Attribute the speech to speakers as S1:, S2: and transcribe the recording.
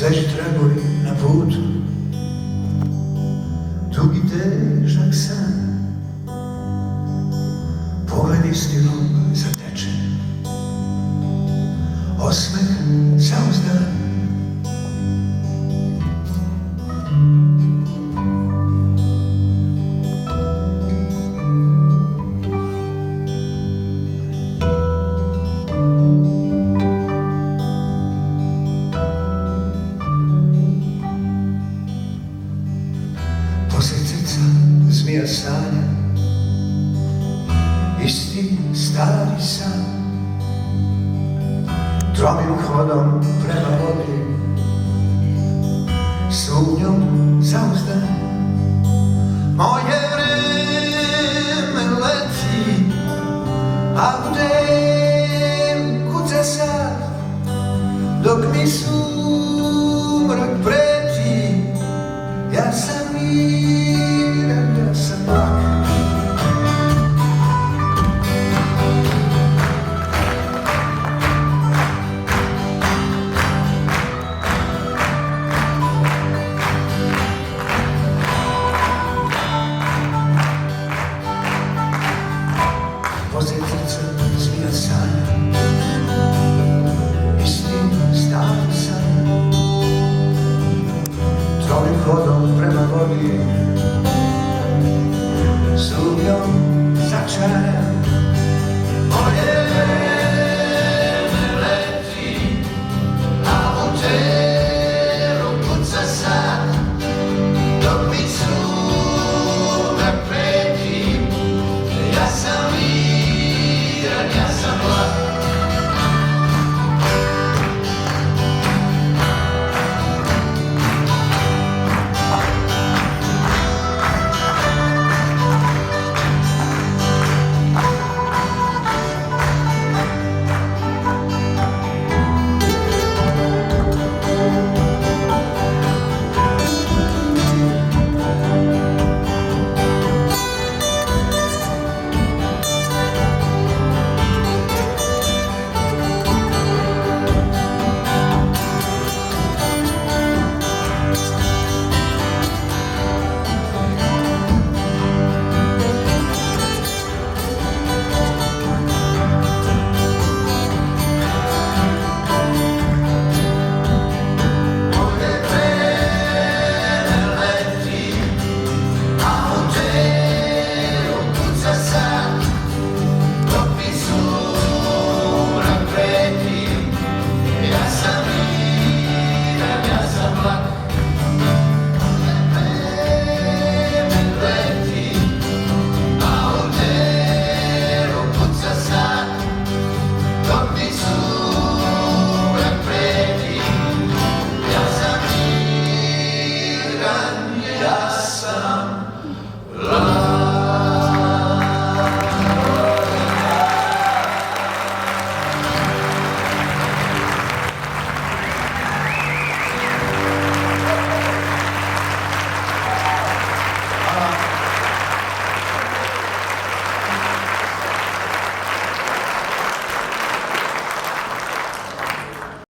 S1: Sveži tragovi na putu, dugi težak san, pogled istinom zatečen, osmeh zauzdan. Poslije srca zmija sanja, isti stari san, tromim hodom prema vodi, sumnjom zauzdan. Moje vreme leti, a u den kuca sad, dok mi sumrak preti, ja sam miran, ja sam blag. Poslije srca zmija sanja, istim stari san, trovim hodom prema vodi, sumnjom začaran.